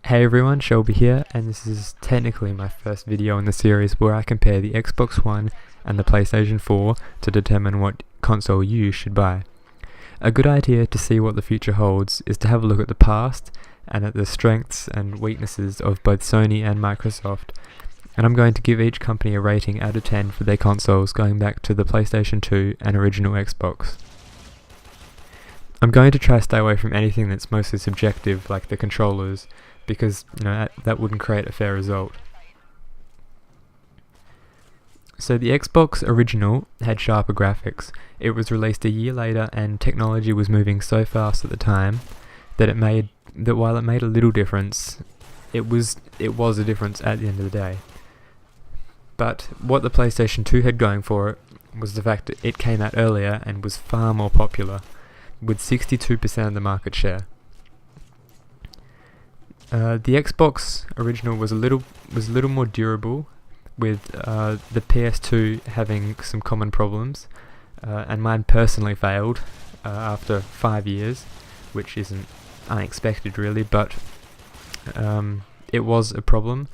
Hey everyone, Shelby here, and this is technically my first video in the series where I compare the Xbox One and the PlayStation 4 to determine what console you should buy. A good idea to see what the future holds is to have a look at the past and at the strengths and weaknesses of both Sony and Microsoft, and I'm going to give each company a rating out of 10 for their consoles going back to the PlayStation 2 and original Xbox. I'm going to try to stay away from anything that's mostly subjective like the controllers, because that wouldn't create a fair result. So the Xbox original had sharper graphics. It was released a year later and technology was moving so fast at the time that while it made a little difference, it was a difference at the end of the day. But what the PlayStation 2 had going for it was the fact that it came out earlier and was far more popular, with 62% of the market share. The Xbox original was a little more durable, with the PS2 having some common problems, and mine personally failed after 5 years, which isn't unexpected really, but it was a problem.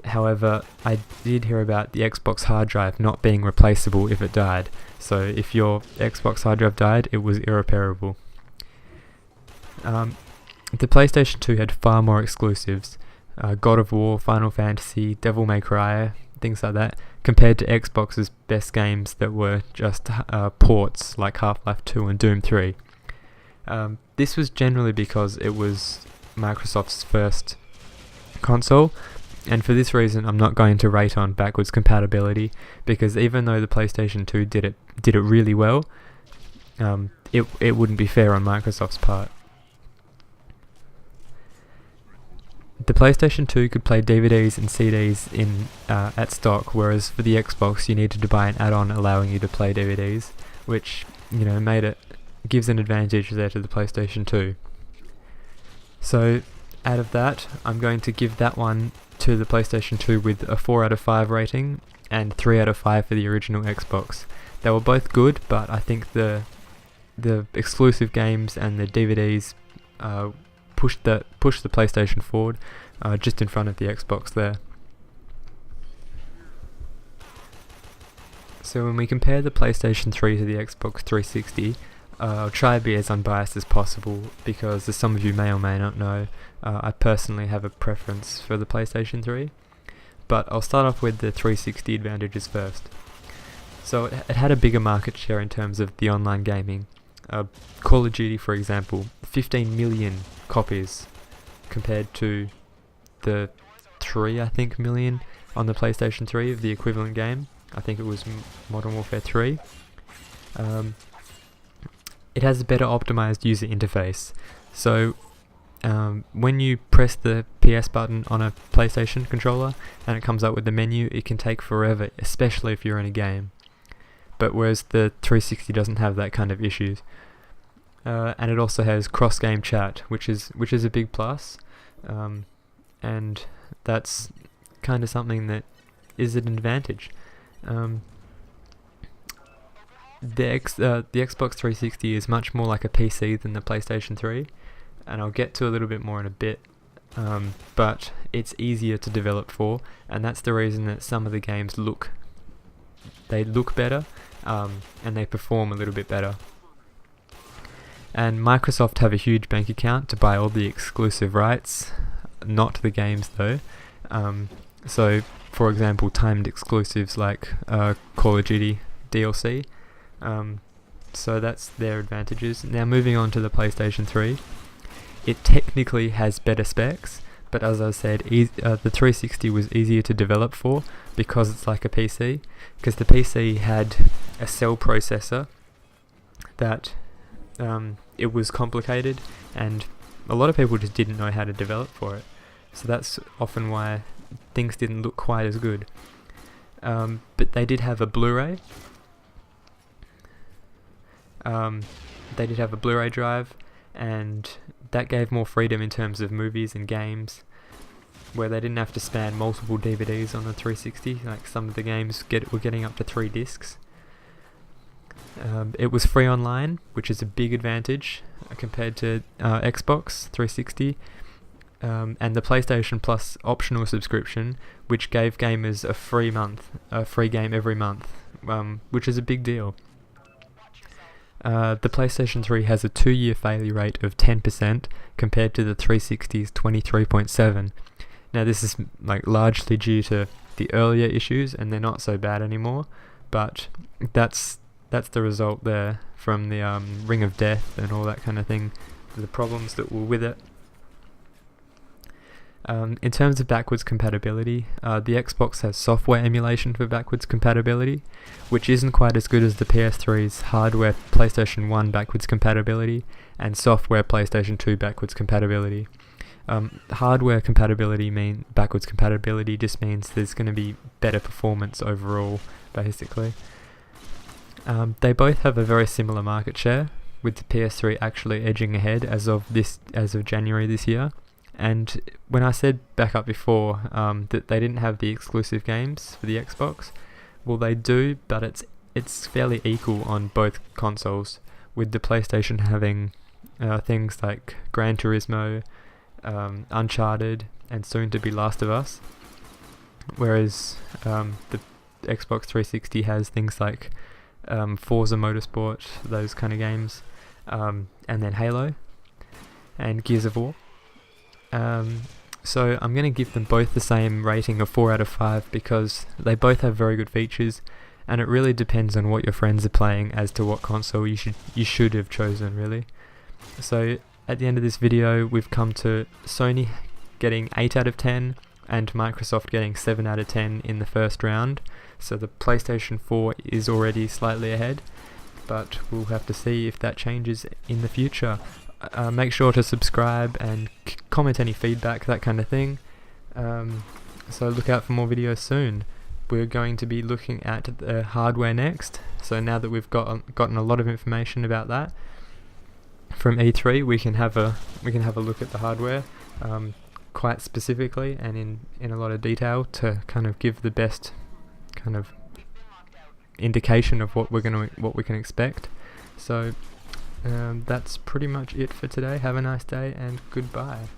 However, I did hear about the Xbox hard drive not being replaceable if it died, so if your Xbox hard drive died, it was irreparable. The PlayStation 2 had far more exclusives, God of War, Final Fantasy, Devil May Cry, things like that, compared to Xbox's best games that were just ports like Half-Life 2 and Doom 3. This was generally because it was Microsoft's first console, and for this reason I'm not going to rate on backwards compatibility, because even though the PlayStation 2 did it really well, it wouldn't be fair on Microsoft's part. The PlayStation 2 could play DVDs and CDs at stock, whereas for the Xbox you needed to buy an add-on allowing you to play DVDs, which gives an advantage there to the PlayStation 2. So out of that, I'm going to give that one to the PlayStation 2 with a 4 out of 5 rating and 3 out of 5 for the original Xbox. They were both good, but I think the exclusive games and the DVDs push the PlayStation forward, just in front of the Xbox there. So when we compare the PlayStation 3 to the Xbox 360, I'll try to be as unbiased as possible, because as some of you may or may not know, I personally have a preference for the PlayStation 3, but I'll start off with the 360 advantages first. So it had a bigger market share in terms of the online gaming. Call of Duty, for example, 15 million copies compared to the 3 million on the PlayStation 3 of the equivalent game. I think it was Modern Warfare 3. It has a better optimized user interface, so when you press the PS button on a PlayStation controller and it comes up with the menu, it can take forever, especially if you're in a game. But whereas the 360 doesn't have that kind of issues. And it also has cross-game chat, which is a big plus, and that's kind of something that is an advantage. The Xbox 360 is much more like a PC than the PlayStation 3, and I'll get to a little bit more in a bit, but it's easier to develop for, and that's the reason that some of the games look better, and they perform a little bit better. And Microsoft have a huge bank account to buy all the exclusive rights, not the games though. So, for example, timed exclusives like Call of Duty DLC. So that's their advantages. Now moving on to the PlayStation 3. It technically has better specs, but as I said, the 360 was easier to develop for because it's like a PC. Because the PC had a cell processor that it was complicated, and a lot of people just didn't know how to develop for it. So that's often why things didn't look quite as good. But they did have a Blu-ray. They did have a Blu-ray drive, and that gave more freedom in terms of movies and games, where they didn't have to span multiple DVDs on the 360. Like some of the games were getting up to 3 discs. It was free online, which is a big advantage compared to Xbox 360. and the PlayStation Plus optional subscription, which gave gamers a free game every month, which is a big deal. The PlayStation 3 has a 2-year failure rate of 10% compared to the 360's 23.7. Now this is like largely due to the earlier issues, and they're not so bad anymore, but that's the result there from the Ring of Death and all that kind of thing, the problems that were with it. In terms of backwards compatibility, the Xbox has software emulation for backwards compatibility, which isn't quite as good as the PS3's hardware PlayStation 1 backwards compatibility and software PlayStation 2 backwards compatibility. Hardware compatibility backwards compatibility just means there's going to be better performance overall, basically. They both have a very similar market share, with the PS3 actually edging ahead as of January this year. And when I said back up before that they didn't have the exclusive games for the Xbox, well, they do, but it's fairly equal on both consoles, with the PlayStation having things like Gran Turismo, Uncharted, and soon to be Last of Us, whereas the Xbox 360 has things like Forza Motorsport, those kind of games, and then Halo and Gears of War. So I'm going to give them both the same rating of 4 out of 5 because they both have very good features, and it really depends on what your friends are playing as to what console you should have chosen, really. So at the end of this video, we've come to Sony getting 8 out of 10 and Microsoft getting 7 out of 10 in the first round. So the PlayStation 4 is already slightly ahead, but we'll have to see if that changes in the future. Make sure to subscribe and comment any feedback, that kind of thing. So look out for more videos soon. We're going to be looking at the hardware next. So now that we've gotten a lot of information about that from E3, we can have a look at the hardware quite specifically and in a lot of detail to kind of give the best kind of indication of what we can expect. So that's pretty much it for today. Have a nice day and goodbye.